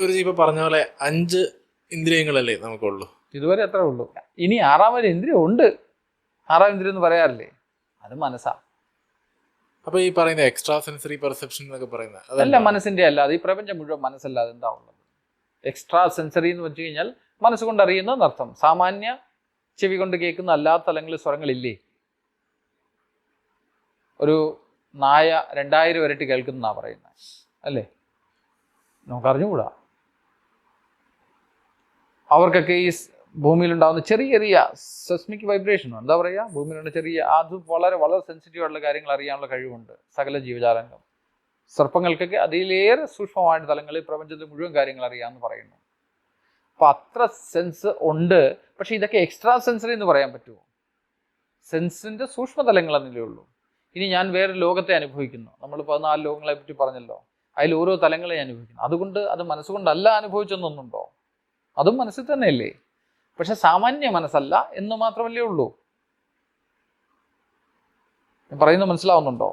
ഗുരുജി ഇപ്പൊ പറഞ്ഞ പോലെ 5 ഇന്ദ്രിയങ്ങളല്ലേ നമുക്കുള്ളൂ? ഇതുവരെ അത്രേ ഉള്ളൂ. ഇനി 6ാമൊരു ഇന്ദ്രിയം ഉണ്ട്. 6ാം ഇന്ദ്രിയം എന്ന് പറയാറില്ലേ, അത് മനസ്സാ. അപ്പൊ ഈ പറയുന്ന എക്സ്ട്രാ സെൻസറി പെർസെപ്ഷൻ എന്നൊക്കെ പറയുന്നത് അതല്ല, മനസ്സിന്റെ അല്ലാതെ ഈ പ്രപഞ്ചം മുഴുവൻ മനസ്സല്ലാതെ എന്താ ഉള്ളത്? എക്സ്ട്രാ സെൻസറി എന്ന് വെച്ച് കഴിഞ്ഞാൽ മനസ്സുകൊണ്ട് അറിയുന്നതെന്നർത്ഥം. സാമാന്യ ചെവി കൊണ്ട് കേൾക്കുന്ന അല്ലാത്ത തലങ്ങളിൽ സ്വരങ്ങളില്ലേ? ഒരു നായ 2000 ഇരട്ടി കേൾക്കുന്ന പറയുന്നത് അല്ലേ? നമുക്കറിഞ്ഞുകൂടാ. അവർക്കൊക്കെ ഈ ഭൂമിയിലുണ്ടാകുന്ന ചെറിയ ചെറിയ സെസ്മിക് വൈബ്രേഷനോ എന്താ പറയുക, ഭൂമിയിലുള്ള ചെറിയ, അത് വളരെ വളരെ സെൻസിറ്റീവ് ആയിട്ടുള്ള കാര്യങ്ങൾ അറിയാനുള്ള കഴിവുണ്ട് സകല ജീവജാലങ്ങൾ. സർപ്പങ്ങൾക്കൊക്കെ അതിലേറെ സൂക്ഷ്മമായിട്ട് തലങ്ങളിൽ പ്രപഞ്ചത്തിൽ മുഴുവൻ കാര്യങ്ങൾ അറിയാമെന്ന് പറയുന്നു. അപ്പം അത്ര സെൻസ് ഉണ്ട്. പക്ഷേ ഇതൊക്കെ എക്സ്ട്രാ സെൻസറി എന്ന് പറയാൻ പറ്റുമോ? സെൻസിൻ്റെ സൂക്ഷ്മതലങ്ങൾ എന്നല്ലേ ഉള്ളൂ. ഇനി ഞാൻ വേറെ ലോകത്തെ അനുഭവിക്കുന്നു. നമ്മൾ 14 ലോകങ്ങളെ പറ്റി പറഞ്ഞല്ലോ. അതിൽ ഓരോ തലങ്ങളെ അനുഭവിക്കുന്നു. അതുകൊണ്ട് അത് മനസ്സുകൊണ്ടല്ല അനുഭവിച്ചെന്നൊന്നുണ്ടോ? അതും മനസ്സിൽ തന്നെയല്ലേ. പക്ഷെ സാമാന്യ മനസ്സല്ല എന്ന് മാത്രമല്ലേ ഉള്ളൂ. പറയുന്നത് മനസ്സിലാവുന്നുണ്ടോ?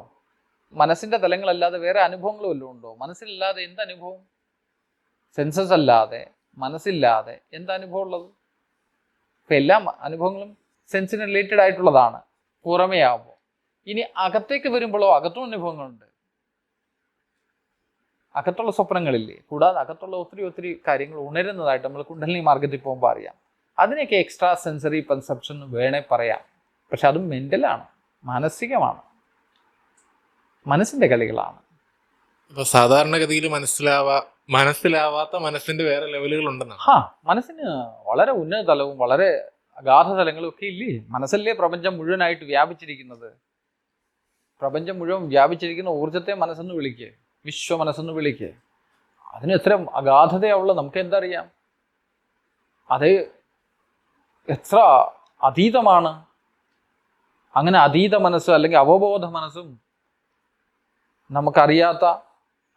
മനസ്സിൻ്റെ തലങ്ങളല്ലാതെ വേറെ അനുഭവങ്ങളും വല്ലതും ഉണ്ടോ? മനസ്സിലല്ലാതെ എന്തനുഭവം? സെൻസസ് അല്ലാതെ മനസ്സില്ലാതെ എന്തനുഭവം ഉള്ളത്? ഇപ്പം എല്ലാ അനുഭവങ്ങളും സെൻസിന് റിലേറ്റഡ് ആയിട്ടുള്ളതാണ് പുറമേ ആവുമ്പോൾ. ഇനി അകത്തേക്ക് വരുമ്പോഴോ അകത്തും അനുഭവങ്ങളുണ്ട്. അകത്തുള്ള സ്വപ്നങ്ങളില്ലേ? കൂടാതെ അകത്തുള്ള ഒത്തിരി ഒത്തിരി കാര്യങ്ങൾ ഉണരുന്നതായിട്ട് നമ്മൾ കുണ്ടലിനി മാർഗത്തിൽ പോകുമ്പോൾ അറിയാം. അതിനെയൊക്കെ എക്സ്ട്രാ സെൻസറി പെർസെപ്ഷൻ വേണേ പറയാം. പക്ഷെ അതും മെൻ്റലാണ്, മാനസികമാണ്, മനസ്സിൻ്റെ കളികളാണ്. ഇപ്പൊ സാധാരണഗതിയിൽ മനസ്സിലാവാത്ത മനസ്സിന്റെ വേറെ ലെവലുകൾ ഉണ്ടെന്നാണ്. മനസ്സിന് വളരെ ഉന്നത തലവും വളരെ അഗാധ തലങ്ങളും ഒക്കെ ഇല്ലേ? മനസ്സല്ലേ പ്രപഞ്ചം മുഴുവനായിട്ട് വ്യാപിച്ചിരിക്കുന്നത്. പ്രപഞ്ചം മുഴുവൻ വ്യാപിച്ചിരിക്കുന്ന ഊർജത്തെ മനസ്സെന്ന് വിളിക്കുക, വിശ്വ മനസ്സെന്ന് വിളിക്കുക. അതിന് എത്ര അഗാധതയുള്ള നമുക്ക് എന്തറിയാം? അത് എത്ര അതീതമാണ്. അങ്ങനെ അതീത മനസ്സ് അല്ലെങ്കിൽ അവബോധ മനസ്സും നമുക്കറിയാത്ത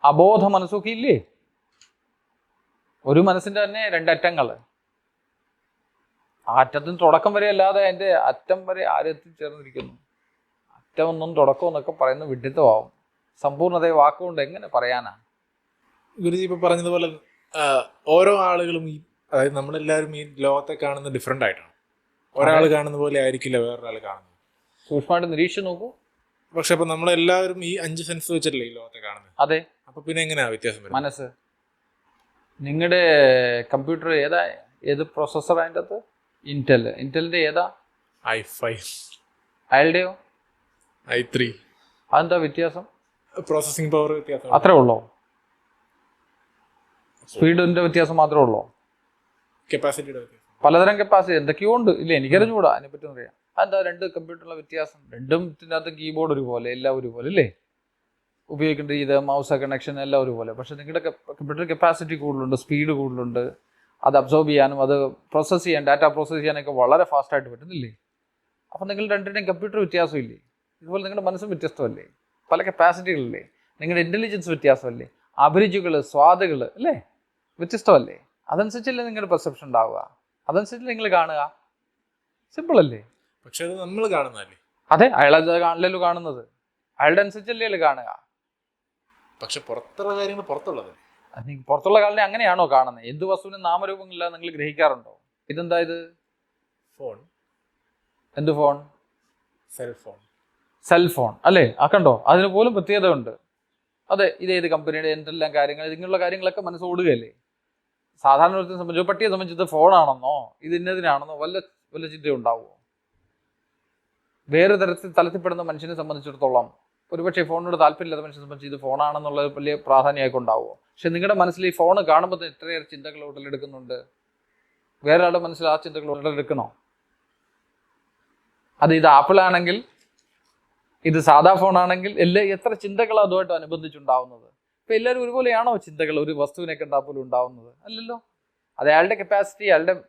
അബോധ മനസ്സൊക്കെ ഇല്ലേ? ഒരു മനസ്സിൻ്റെ തന്നെ 2 അറ്റങ്ങൾ. ആ അറ്റത്തിന് തുടക്കം വരെ അല്ലാതെ അതിൻ്റെ അറ്റം വരെ ആരെത്തിച്ചേർന്നിരിക്കുന്നു? അറ്റമൊന്നും തുടക്കമെന്നൊക്കെ പറയുന്ന വിഡിത്തമാവും. സമ്പൂർണ്ണതയെ വാക്കുകൊണ്ട് എങ്ങനെ പറയാനാ? ഗുരുജി ഇപ്പൊ പറഞ്ഞതുപോലെ ഓരോ ആളുകളും അതായത് നമ്മളെല്ലാവരും ഈ ലോകത്തെ കാണുന്നത് ഡിഫറെൻ്റ് ആയിട്ടാണ്. ഒരാൾ കാണുന്ന പോലെ ആയിരിക്കില്ല വേറൊരാൾ കാണുന്നത്. സൂക്ഷ്മമായിട്ട് നിരീക്ഷിച്ച് നോക്കൂ. പക്ഷെ അപ്പൊ നമ്മളെല്ലാവരും ഈ 5 സെൻസ് വെച്ചിട്ടല്ലേ ഈ ലോകത്തെ കാണുന്നത്? അതെ. അപ്പൊ പിന്നെ എങ്ങനെയാ വ്യത്യാസം വരുന്നത്? മനസ്സ്, നിങ്ങളുടെ കമ്പ്യൂട്ടർ ഏത് പ്രോസസ്സർ? അതിൻ്റെ അകത്ത് ഇന്റലിൻ്റെ ഏതാ? i5. അയാളുടെയോ? i3. അതെന്താ വ്യത്യാസം? പ്രോസസ്സിംഗ് പവർ വ്യത്യാസം അത്രേ ഉള്ളോ? സ്പീഡിൻ്റെ വ്യത്യാസം മാത്രമേ ഉള്ളൂ? കപ്പാസിറ്റിയുടെ വ്യത്യാസം? പലതരം കപ്പാസിറ്റി എന്തൊക്കെയോ ഉണ്ട് ഇല്ലേ? എനിക്കറിഞ്ഞുകൂടാ, അതിനെപ്പറ്റി അറിയാം. അതെന്താ 2 കമ്പ്യൂട്ടറിലുള്ള വ്യത്യാസം? രണ്ടും കീബോർഡ് ഒരുപോലെ, എല്ലാം ഒരുപോലെ അല്ലേ? ഉപയോഗിക്കേണ്ട ഇത് മൗസ് കണക്ഷൻ എല്ലാം ഒരുപോലെ. പക്ഷേ നിങ്ങളുടെ കമ്പ്യൂട്ടർ കപ്പാസിറ്റി കൂടുതലുണ്ട്, സ്പീഡ് കൂടുതലുണ്ട്. അത് അബ്സോർബ് ചെയ്യാനും അത് പ്രോസസ്സ് ചെയ്യാൻ, ഡാറ്റ പ്രോസസ്സ് ചെയ്യാനൊക്കെ വളരെ ഫാസ്റ്റായിട്ട് പറ്റുന്നില്ലേ? അപ്പം നിങ്ങൾ രണ്ടിൻ്റെയും കമ്പ്യൂട്ടർ വ്യത്യാസമില്ലേ? ഇതുപോലെ നിങ്ങളുടെ മനസ്സും വ്യത്യസ്തമല്ലേ? പല കപ്പാസിറ്റികളില്ലേ? നിങ്ങളുടെ ഇൻ്റലിജൻസ് വ്യത്യാസമല്ലേ? അഭിരുചികൾ, സ്വാദുകൾ അല്ലേ വ്യത്യസ്തമല്ലേ? അതനുസരിച്ചല്ലേ നിങ്ങളുടെ പെർസെപ്ഷൻ ഉണ്ടാവുക, അതനുസരിച്ച് നിങ്ങൾ കാണുക. സിമ്പിൾ അല്ലേ? പക്ഷെ അത് നമ്മൾ കാണുന്നതല്ലേ? അതെ, അയാളത് കാണില്ലല്ലോ കാണുന്നത്, അയാളുടെ അനുസരിച്ചല്ലേ കാണുക. പക്ഷെ പുറത്തുള്ള കാര്യങ്ങൾ പുറത്തുള്ളത്, പുറത്തുള്ള കാലിനെ അങ്ങനെയാണോ കാണുന്നത്? എന്ത് വസ്തുവിനും നാമരൂപങ്ങളില്ല നിങ്ങൾ ഗ്രഹിക്കാറുണ്ടോ? ഇതെന്താ ഇത്? ഫോൺ. എന്ത് ഫോൺ? സെൽഫോൺ അല്ലേ? കണ്ടോ, അതിന് പോലും പ്രത്യേകത ഉണ്ട്. അതെ, ഇതേത് കമ്പനിയുടെ എന്തെല്ലാം കാര്യങ്ങൾ, ഇങ്ങനെയുള്ള കാര്യങ്ങളൊക്കെ മനസ്സ് ഓടുകയല്ലേ. സാധാരണ ഒരു സംബന്ധിച്ച്, പട്ടിയെ സംബന്ധിച്ച് ഇത് ഫോണാണെന്നോ ഇത് ഇന്നതിനാണെന്നോ വല്ല ചിന്തയുണ്ടാവുമോ? വേറെ തലത്തിൽപ്പെടുന്ന മനുഷ്യനെ സംബന്ധിച്ചിടത്തോളം ഒരുപക്ഷെ ഫോണിനോട് താല്പര്യമില്ലാത്ത മനുഷ്യനെ സംബന്ധിച്ച് ഇത് ഫോണാണെന്നുള്ളത് വലിയ പ്രാധാന്യമായിട്ട് ഉണ്ടാവുമോ? പക്ഷെ നിങ്ങളുടെ മനസ്സിൽ ഈ ഫോൺ കാണുമ്പോൾ എത്രയേറെ ചിന്തകൾ ഉടലെടുക്കുന്നുണ്ട്. വേറെ ആളുടെ മനസ്സിൽ ആ ചിന്തകൾ ഉടലെടുക്കണോ? അത് ഇത് ആപ്പിൾ ആണെങ്കിൽ, ഇത് സാധാ ഫോണാണെങ്കിൽ എത്ര ചിന്തകൾ അതുമായിട്ട് അനുബന്ധിച്ചുണ്ടാവുന്നത്. ഇപ്പം എല്ലാവരും ഒരുപോലെയാണോ ചിന്തകൾ ഒരു വസ്തുവിനെ കണ്ടാൽ പോലും ഉണ്ടാവുന്നത്? അല്ലല്ലോ. അത് അയാളുടെ കപ്പാസിറ്റി,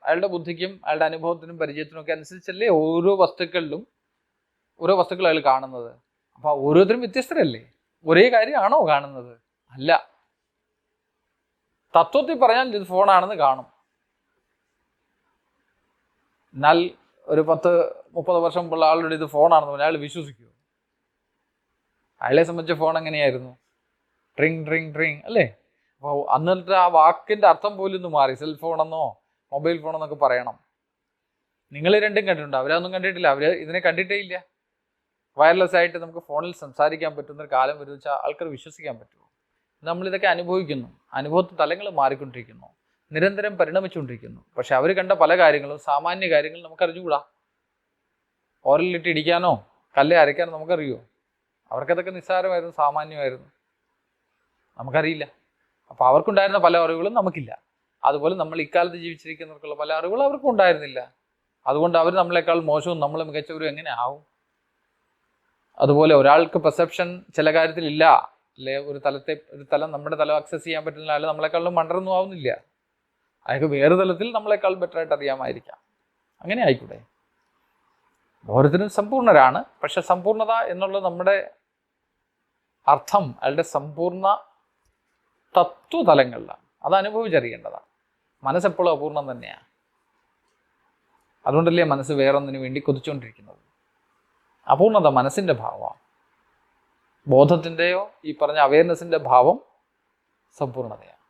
അയാളുടെ ബുദ്ധിക്കും അയാളുടെ അനുഭവത്തിനും പരിചയത്തിനും ഒക്കെ അനുസരിച്ചല്ലേ ഓരോ വസ്തുക്കൾ അയാൾ കാണുന്നത്. അപ്പോൾ ഓരോരുത്തരും വ്യത്യസ്തരല്ലേ? ഒരേ കാര്യമാണോ കാണുന്നത്? അല്ല. തത്വത്തിൽ പറഞ്ഞാൽ ഇത് ഫോണാണെന്ന് കാണും. എന്നാൽ ഒരു 10-30 വർഷം മുമ്പുള്ള ആളുടെ ഇത് ഫോണാണെന്ന് പറഞ്ഞാൽ അയാൾ വിശ്വസിക്കുമോ? അയാളെ സംബന്ധിച്ച ഫോൺ എങ്ങനെയായിരുന്നു? ട്രിങ് ട്രിങ് ട്രിങ് അല്ലേ? അപ്പോൾ അന്നിട്ട് ആ വാക്കിൻ്റെ അർത്ഥം പോലും ഒന്ന് മാറി. സെൽഫോണെന്നോ മൊബൈൽ ഫോണെന്നൊക്കെ പറയണം. നിങ്ങൾ രണ്ടും കണ്ടിട്ടുണ്ടോ? അവരൊന്നും കണ്ടിട്ടില്ല. അവർ ഇതിനെ കണ്ടിട്ടേ ഇല്ല. വയർലെസ് ആയിട്ട് നമുക്ക് ഫോണിൽ സംസാരിക്കാൻ പറ്റുന്നൊരു കാലം വരുന്ന വെച്ചാൽ ആൾക്കാർ വിശ്വസിക്കാൻ പറ്റുമോ? നമ്മളിതൊക്കെ അനുഭവിക്കുന്നു. അനുഭവത്തിൽ തലങ്ങൾ മാറിക്കൊണ്ടിരിക്കുന്നു, നിരന്തരം പരിണമിച്ചുകൊണ്ടിരിക്കുന്നു. പക്ഷെ അവർ കണ്ട പല കാര്യങ്ങളും, സാമാന്യ കാര്യങ്ങളും നമുക്ക് അറിഞ്ഞുകൂടാ. ഓരലിട്ട് ഇടിക്കാനോ കല്ല് അരയ്ക്കാനോ നമുക്കറിയുമോ? അവർക്കതൊക്കെ നിസ്സാരമായിരുന്നു, സാമാന്യമായിരുന്നു, നമുക്കറിയില്ല. അപ്പോൾ അവർക്കുണ്ടായിരുന്ന പല അറിവുകളും നമുക്കില്ല. അതുപോലെ നമ്മൾ ഇക്കാലത്ത് ജീവിച്ചിരിക്കുന്നവർക്കുള്ള പല അറിവുകളും അവർക്കും ഉണ്ടായിരുന്നില്ല. അതുകൊണ്ട് അവർ നമ്മളെക്കാൾ മോശവും നമ്മൾ മികച്ചവരും എങ്ങനെ ആവും? അതുപോലെ ഒരാൾക്ക് പെർസെപ്ഷൻ ചില കാര്യത്തിലില്ല, അല്ലെ ഒരു തലം നമ്മുടെ തലം അക്സസ് ചെയ്യാൻ പറ്റുന്ന ആൾ നമ്മളെക്കാളും മണ്ടറൊന്നും ആവുന്നില്ല. അയാൾക്ക് വേറെ തലത്തിൽ നമ്മളെക്കാൾ ബെറ്ററായിട്ട് അറിയാമായിരിക്കാം. അങ്ങനെ ആയിക്കൂടെ? ഓരോരുത്തരും സമ്പൂർണ്ണരാണ്. പക്ഷെ സമ്പൂർണ്ണത എന്നുള്ള നമ്മുടെ അർത്ഥം അയാളുടെ സമ്പൂർണ്ണ തത്വതലങ്ങളിലാണ്. അത് അനുഭവിച്ചറിയേണ്ടതാണ്. മനസ്സെപ്പോഴും അപൂർണം തന്നെയാണ്. അതുകൊണ്ടല്ലേ മനസ്സ് വേറൊന്നിനു വേണ്ടി കൊതിച്ചുകൊണ്ടിരിക്കുന്നത്. അപൂർണത മനസ്സിൻ്റെ ഭാവമാണ്. ബോധത്തിൻ്റെയോ ഈ പറഞ്ഞ അവയർനെസ്സിൻ്റെ ഭാവം സമ്പൂർണ്ണതയാണ്.